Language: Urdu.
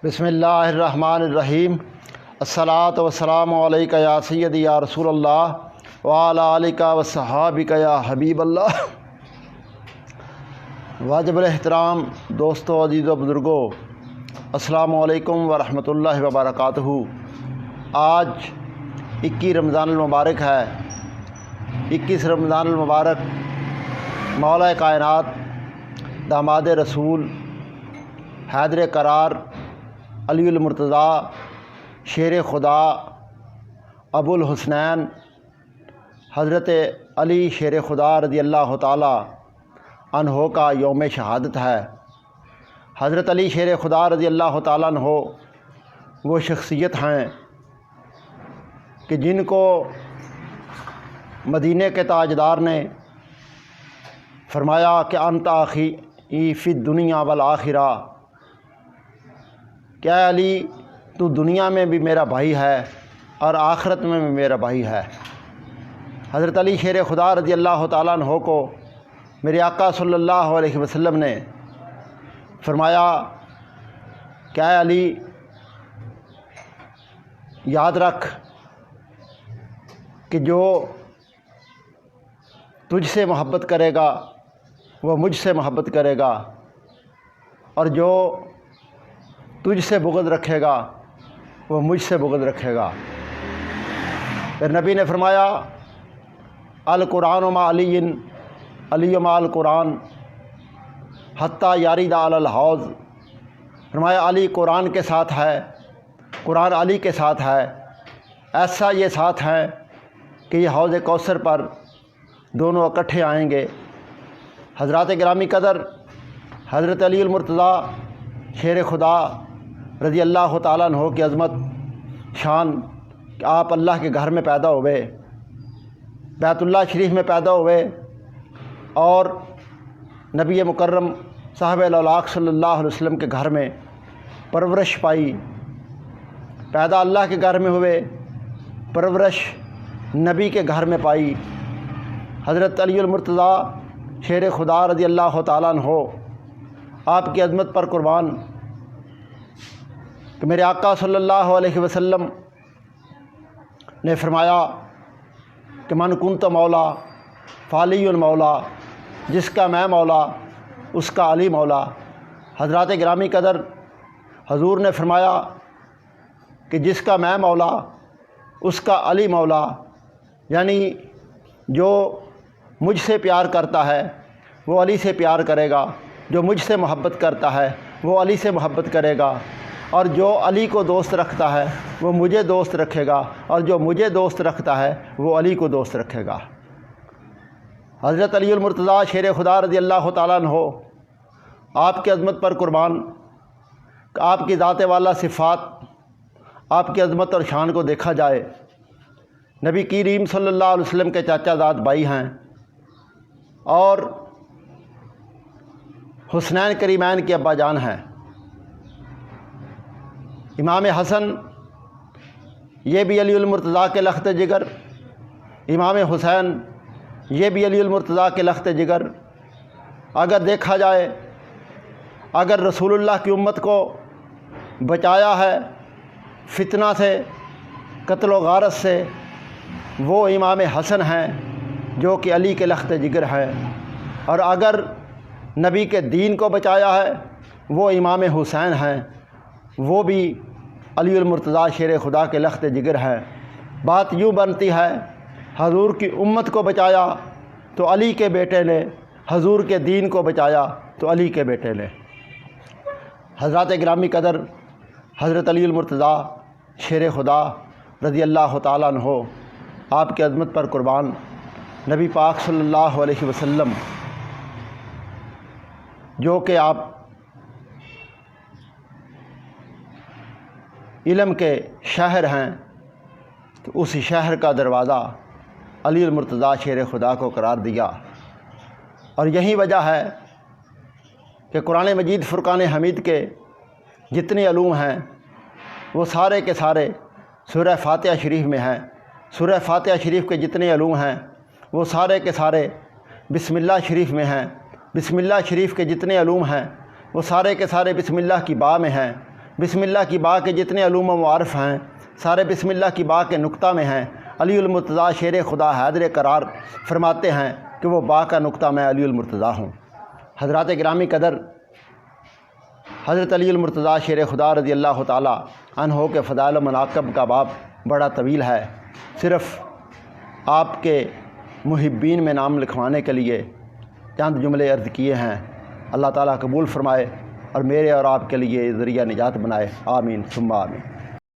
بسم اللہ الرحمن الرحیم۔ الصلاۃ والسلام علیکہ یا سیدی یا رسول اللہ وعلی آلکہ وصحابکہ یا حبیب اللہ۔ واجب الاحترام دوستو، عزیز و بزرگوں، السلام علیکم ورحمۃ اللہ وبرکاتہ۔ آج 21 رمضان المبارک ہے۔ 21 رمضان المبارک مولا کائنات، داماد رسول، حیدر قرار، علی المرتضیٰ، شیر خدا، ابو الحسنین حضرت علی شیر خدا رضی اللہ تعالی عنہ کا یوم شہادت ہے۔ حضرت علی شیر خدا رضی اللہ تعالیٰ عنہ وہ شخصیت ہیں کہ جن کو مدینہ کے تاجدار نے فرمایا کہ انت اخی فی الدنیا والآخرہ، کیا علی تو دنیا میں بھی میرا بھائی ہے اور آخرت میں بھی میرا بھائی ہے۔ حضرت علی شیر خدا رضی اللہ تعالیٰ عنہ کو میرے آقا صلی اللہ علیہ وسلم نے فرمایا کہ اے علی، یاد رکھ کہ جو تجھ سے محبت کرے گا وہ مجھ سے محبت کرے گا، اور جو تجھ سے بغض رکھے گا وہ مجھ سے بغض رکھے گا۔ پھر نبی نے فرمایا القرآن مع علی، علی مع القرآن حتیٰ یارد علی الحوض۔ فرمایا علی قرآن کے ساتھ ہے، قرآن علی کے ساتھ ہے، ایسا یہ ساتھ ہے کہ یہ حوض کوثر پر دونوں اکٹھے آئیں گے۔ حضرات گرامی قدر، حضرت علی المرتضیٰ شیر خدا رضی اللہ تعالیٰ عنہ کی عظمت شان کہ آپ اللہ کے گھر میں پیدا ہوئے، بیت اللہ شریف میں پیدا ہوئے، اور نبی مکرم صاحب الاولاق صلی اللہ علیہ وسلم کے گھر میں پرورش پائی۔ پیدا اللہ کے گھر میں ہوئے، پرورش نبی کے گھر میں پائی۔ حضرت علی المرتضیٰ شیر خدا رضی اللہ تعالیٰ عنہ آپ کی عظمت پر قربان کہ میرے آقا صلی اللہ علیہ وسلم نے فرمایا کہ من کنت مولا فعلی مولا، جس کا میں مولا اس کا علی مولا۔ حضرات گرامی قدر، حضور نے فرمایا کہ جس کا میں مولا اس کا علی مولا، یعنی جو مجھ سے پیار کرتا ہے وہ علی سے پیار کرے گا، جو مجھ سے محبت کرتا ہے وہ علی سے محبت کرے گا، اور جو علی کو دوست رکھتا ہے وہ مجھے دوست رکھے گا، اور جو مجھے دوست رکھتا ہے وہ علی کو دوست رکھے گا۔ حضرت علی المرتضیٰ شیر خدا رضی اللہ تعالیٰ عنہ آپ کی عظمت پر قربان کہ آپ کی ذات والا صفات، آپ کی عظمت اور شان کو دیکھا جائے، نبی کریم صلی اللہ علیہ وسلم کے چاچا زاد بھائی ہیں، اور حسنین کریمین کے ابا جان ہیں۔ امام حسن یہ بھی علی المرتضیٰ کے لخت جگر، امام حسین یہ بھی علی المرتضیٰ کے لخت جگر۔ اگر دیکھا جائے، اگر رسول اللہ کی امت کو بچایا ہے فتنہ سے، قتل و غارت سے، وہ امام حسن ہیں جو کہ علی کے لخت جگر ہیں، اور اگر نبی کے دین کو بچایا ہے وہ امام حسین ہیں، وہ بھی علی المرتضیٰ شیر خدا کے لخت جگر ہیں۔ بات یوں بنتی ہے، حضور کی امت کو بچایا تو علی کے بیٹے نے، حضور کے دین کو بچایا تو علی کے بیٹے نے۔ حضرات گرامی قدر، حضرت علی المرتضیٰ شیر خدا رضی اللہ تعالیٰ عنہ آپ کی عظمت پر قربان، نبی پاک صلی اللہ علیہ وسلم جو کہ آپ علم کے شہر ہیں، تو اس شہر کا دروازہ علی المرتضیٰ شیر خدا کو قرار دیا، اور یہی وجہ ہے کہ قرآن مجید فرقان حمید کے جتنے علوم ہیں وہ سارے کے سارے سورہ فاتحہ شریف میں ہیں۔ سورہ فاتحہ شریف کے جتنے علوم ہیں وہ سارے کے سارے بسم اللہ شریف میں ہیں۔ بسم اللہ شریف کے جتنے علوم ہیں وہ سارے کے سارے بسم اللہ کی با میں ہیں۔ بسم اللہ کی با کے جتنے علوم و معارف ہیں سارے بسم اللہ کی با کے نقطہ میں ہیں۔ علی المرتضیٰ شیر خدا حیدر قرار فرماتے ہیں کہ وہ با کا نقطہ میں علی المرتضیٰ ہوں۔ حضرات گرامی قدر، حضرت علی المرتضیٰ شیر خدا رضی اللہ تعالی عنہ کے فضائل و مناقب کا باب بڑا طویل ہے، صرف آپ کے محبین میں نام لکھوانے کے لیے چند جملے عرض کیے ہیں۔ اللہ تعالیٰ قبول فرمائے اور میرے اور آپ کے لیے ذریعہ نجات بنائے، آمین ثم آمین۔